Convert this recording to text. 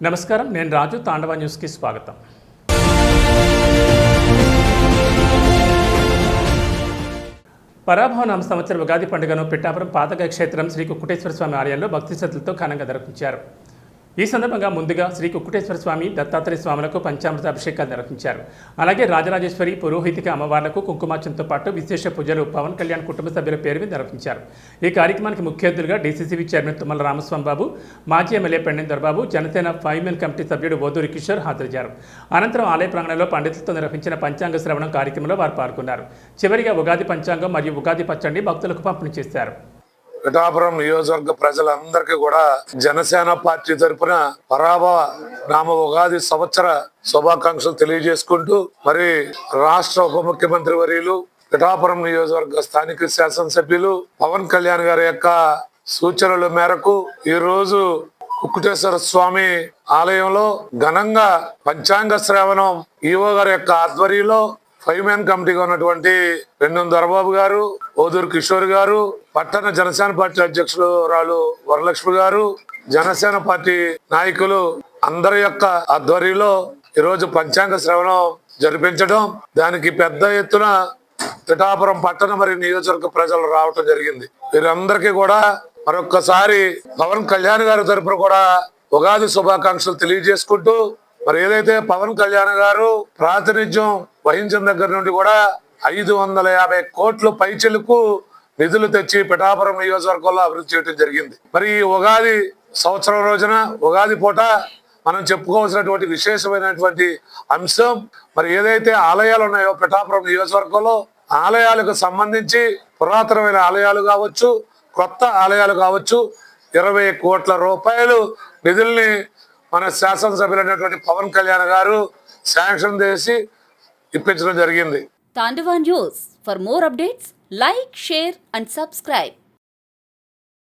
నమస్కారం, నేను రాజు. తాండవ న్యూస్కి స్వాగతం. పరాభవనామ సంవత్సర ఉగాది పండుగను పిఠాపురం పాతక క్షేత్రం శ్రీ కుక్కుటేశ్వర స్వామి ఆలయంలో భక్తి శ్రద్ధలతో ఘనంగా నిర్వహించారు. ఈ సందర్భంగా ముందుగా శ్రీ కుక్కుటేశ్వర స్వామి, దత్తాత్రేయ స్వాములకు పంచామృత అభిషేకాలు నిర్వహించారు. అలాగే రాజరాజేశ్వరి, పురోహితిక అమ్మవార్లకు కుంకుమార్చనతో పాటు విశేష పూజలు పవన్ కళ్యాణ్ కుటుంబ సభ్యుల పేరు మీద నిర్వహించారు. ఈ కార్యక్రమానికి ముఖ్య అతిథులుగా డీసీసీబీ చైర్మన్ తుమ్మల రామస్వామి బాబు, మాజీ MLA Pendem Dorababu, Janasena 5 men committee సభ్యుడు ఓదూరి కిషోర్ హాజరయ్యారు. అనంతరం ఆలయ ప్రాంగణంలో పండితులతో నిర్వహించిన పంచాంగ శ్రవణం కార్యక్రమంలో వారు పాల్గొన్నారు. చివరిగా ఉగాది పంచాంగం మరియు ఉగాది పచ్చడిని భక్తులకు పంపిణీ చేశారు. పిఠాపురం నియోజకవర్గ ప్రజలందరికీ కూడా జనసేన పార్టీ తరఫున పరాభవ నామ ఉగాది సంవత్సర శుభాకాంక్షలు తెలియజేసుకుంటూ, మరి రాష్ట్ర ఉప ముఖ్యమంత్రి వర్యులు, పిఠాపురం నియోజకవర్గ స్థానిక శాసనసభ్యులు పవన్ కళ్యాణ్ గారి యొక్క సూచనల మేరకు ఈ రోజు కుక్కుటేశ్వర స్వామి ఆలయంలో ఘనంగా పంచాంగ శ్రవణం ఈవో గారి యొక్క ఆధ్వర్యంలో 5 మెన్ కమిటీగా ఉన్నటువంటి పెండెం దొరబాబు గారు, ఓదూరు కిషోర్ గారు, పట్టణ జనసేన పార్టీ అధ్యక్షులు రాలు వరలక్ష్మి గారు, జనసేన పార్టీ నాయకులు అందరి యొక్క ఆధ్వర్యంలో ఈరోజు పంచాంగ శ్రవణం జరిపించడం, దానికి పెద్ద ఎత్తున పిఠాపురం పట్టణ మరియు నియోజకవర్గ ప్రజలు రావటం జరిగింది. వీరందరికీ కూడా మరొక్కసారి పవన్ కళ్యాణ్ గారి తరపున కూడా ఉగాది శుభాకాంక్షలు తెలియజేసుకుంటూ, మరి ఏదైతే పవన్ కళ్యాణ్ గారు ప్రాతినిధ్యం వహించిన దగ్గర నుండి కూడా 550 కోట్ల పైచిలకు నిధులు తెచ్చి పిఠాపురం నియోజకవర్గంలో అభివృద్ధి చేయడం జరిగింది. మరి ఈ ఉగాది సంవత్సరం రోజున, ఉగాది పూట మనం చెప్పుకోవాల్సినటువంటి విశేషమైనటువంటి అంశం, మరి ఏదైతే ఆలయాలు ఉన్నాయో పిఠాపురం నియోజకవర్గంలో, ఆలయాలకు సంబంధించి పురాతనమైన ఆలయాలు కావచ్చు, కొత్త ఆలయాలు కావచ్చు, 20 కోట్ల రూపాయలు నిధుల్ని మన శాసనసభ్యులైనటువంటి పవన్ కళ్యాణ్ గారు శాంక్షన్ చేసి ఇప్పించడం జరిగింది. Tandava news. For more updates, like, share and subscribe.